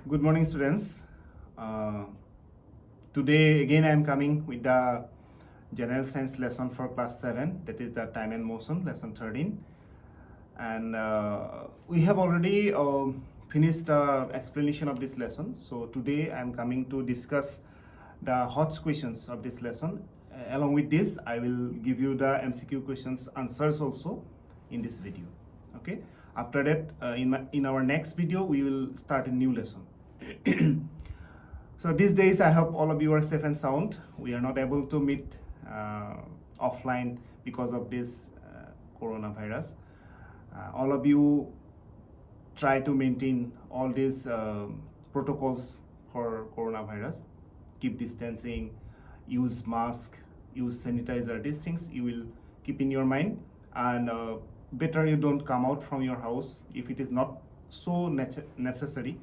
Good morning, students. Uh, Today, again, I am coming with the general science lesson for class 7, that is the time and motion, lesson 13. And we have already finished the explanation of this lesson. So, today I am coming to discuss the hot questions of this lesson. Along with this, I will give you the MCQ questions answers also in this video. Okay. After that, in our next video, we will start a new lesson. So these days, I hope all of you are safe and sound. We are not able to meet offline because of this coronavirus. All of you try to maintain all these protocols for coronavirus. Keep distancing, use mask, use sanitizer. These things you will keep in your mind, and better you don't come out from your house if it is not so necessary.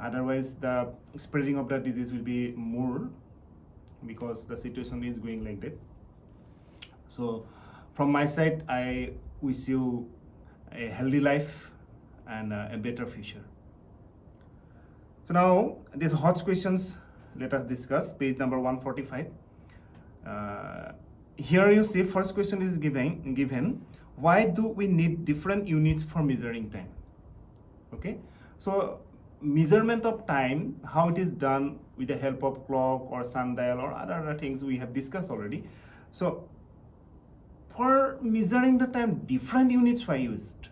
Otherwise, the spreading of the disease will be more because the situation is going like that. So, from my side, I wish you a healthy life and a better future. So now, these hot questions, let us discuss. Page number 145. Here you see, first question is given. Why do we need different units for measuring time? Okay, so measurement of time, how it is done with the help of clock or sundial or other things we have discussed already. So for measuring the time, different units were used.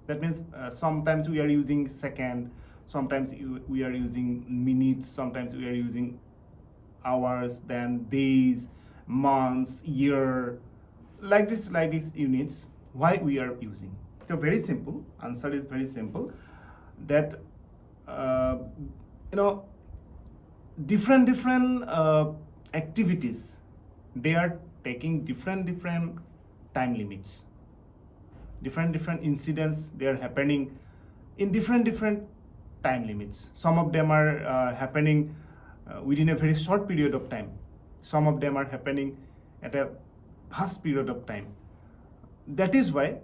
That means sometimes we are using second, sometimes we are using minutes, sometimes we are using hours, then days, months, year, like this units. Why we are using? So very simple. Answer is very simple. That different activities, they are taking different time limits. Different incidents, they are happening in different time limits. Some of them are happening within a very short period of time. Some of them are happening at a fast period of time. That is why,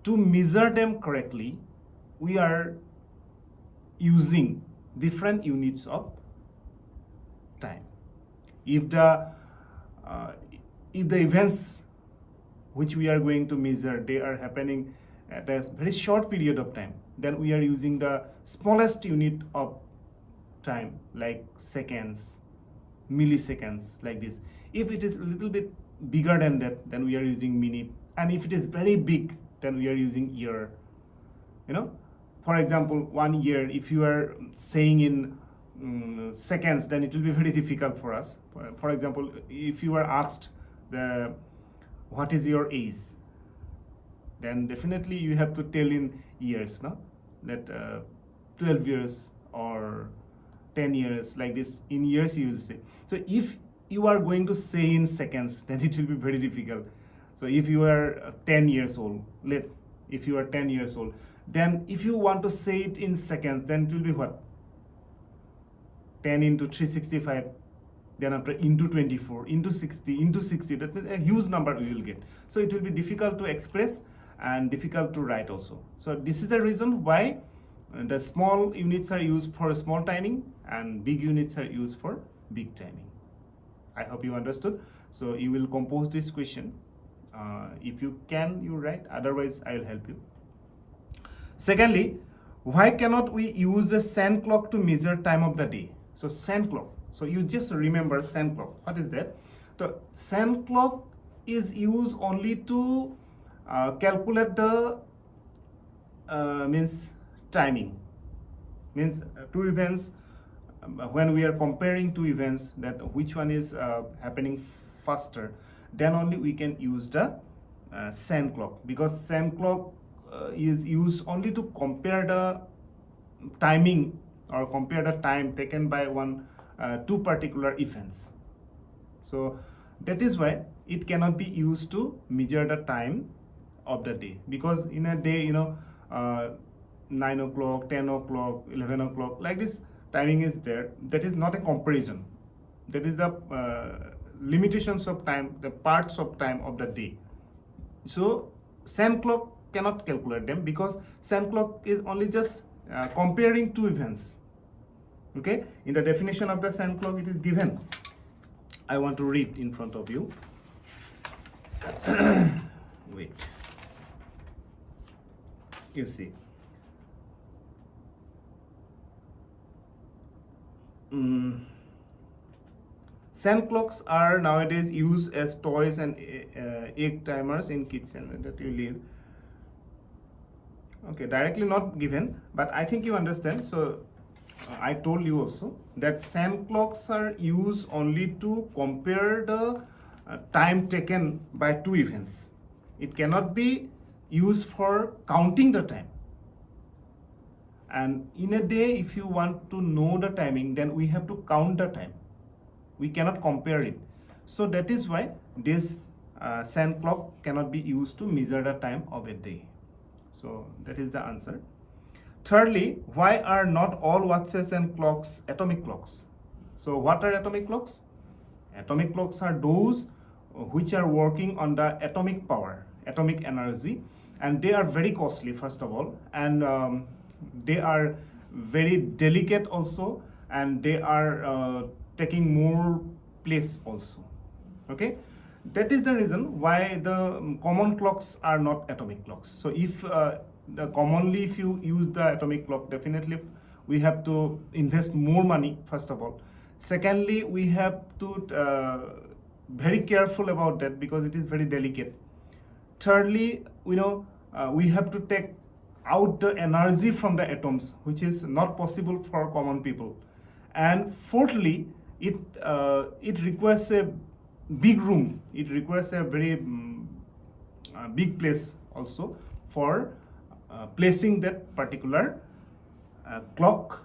to measure them correctly, we are using different units of time. If the events which we are going to measure, they are happening at a very short period of time, then we are using the smallest unit of time, like seconds, milliseconds, like this. If it is a little bit bigger than that, then we are using minute, and if it is very big, then we are using year. For example, 1 year, if you are saying in seconds, then it will be very difficult for us. For example, if you are asked what is your age, then definitely you have to tell in years, no? That 12 years or 10 years, like this, in years you will say. So if you are going to say in seconds, then it will be very difficult. So if you are 10 years old, if you are 10 years old, then if you want to say it in seconds, then it will be what? 10 into 365, then after into 24, into 60, that means a huge number we will get. So it will be difficult to express and difficult to write also. So this is the reason why the small units are used for small timing and big units are used for big timing. I hope you understood. So you will compose this question. If you can, you write. Otherwise, I will help you. Secondly, why cannot we use a sand clock to measure time of the day? So sand clock. So you just remember sand clock. What is that? The sand clock is used only to calculate the means timing. Means two events. When we are comparing two events, that which one is happening faster, then only we can use the sand clock, because sand clock is used only to compare the timing or compare the time taken by two particular events. So that is why it cannot be used to measure the time of the day, because in a day 9 o'clock, 10 o'clock, 11 o'clock, like this timing is there. That is not a comparison. That is the limitations of time, the parts of time of the day. So sand clock cannot calculate them, because sand clock is only just comparing two events. Okay, in the definition of the sand clock, it is given. I want to read in front of you. Wait. You see. Sand clocks are nowadays used as toys and egg timers in kitchen that you live. Okay, directly not given, but I think you understand. So I told you also that sand clocks are used only to compare the time taken by two events. It cannot be used for counting the time. And in a day, if you want to know the timing, then we have to count the time. We cannot compare it. So that is why this sand clock cannot be used to measure the time of a day. So that is the answer. Thirdly, why are not all watches and clocks atomic clocks? So what are atomic clocks? Atomic clocks are those which are working on the atomic power, atomic energy, and they are very costly, first of all, and they are very delicate also, and they are taking more place also. Okay, that is the reason why the common clocks are not atomic clocks. So if commonly if you use the atomic clock, definitely we have to invest more money, first of all. Secondly, we have to very careful about that because it is very delicate. Thirdly, we have to take out the energy from the atoms, which is not possible for common people. And fourthly, it requires a big room. It requires a very big place also for placing that particular clock.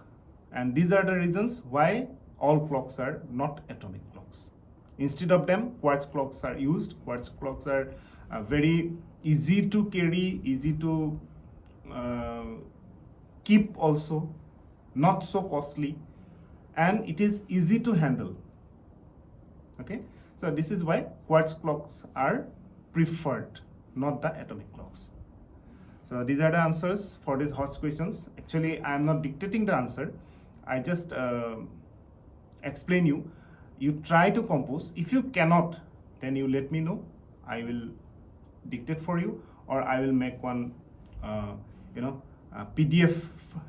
And these are the reasons why all clocks are not atomic clocks. Instead of them, quartz clocks are used. Quartz clocks are very easy to carry, easy to keep also, not so costly, and it is easy to handle. Okay, so this is why quartz clocks are preferred, not the atomic clocks. So these are the answers for these hot questions. Actually, I am not dictating the answer. I just explain you. You try to compose. If you cannot, then you let me know. I will dictate for you, or I will make one PDF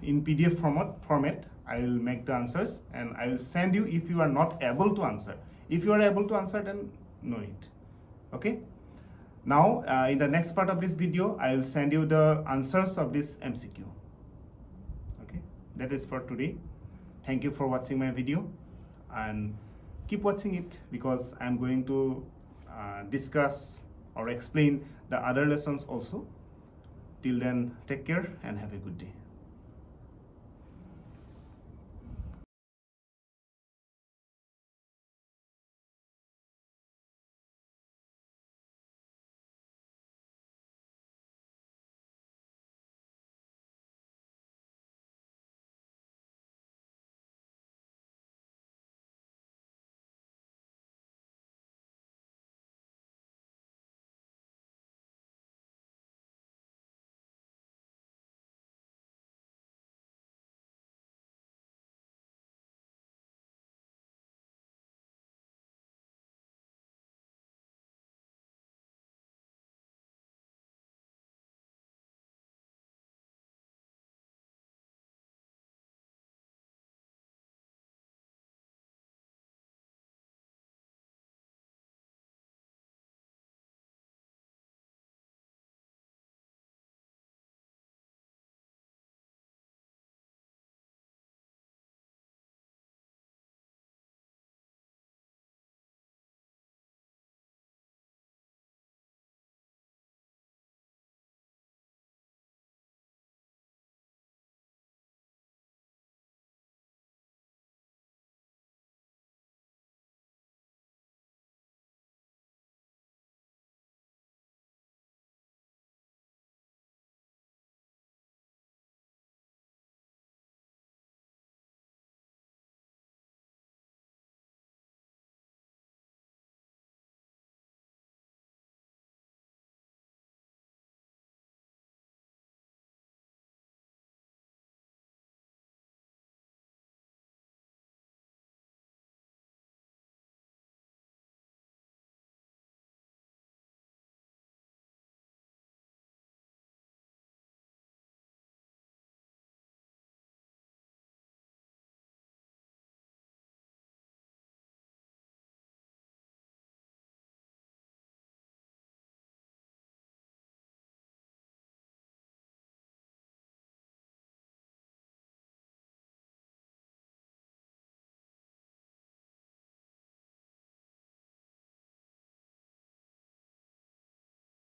in PDF format. I will make the answers and I will send you if you are not able to answer. If you are able to answer, then no need. Okay. Now in the next part of this video, I will send you the answers of this MCQ. Okay, that is for today. Thank you for watching my video, and keep watching it because I'm going to discuss or explain the other lessons also. Till then, take care and have a good day.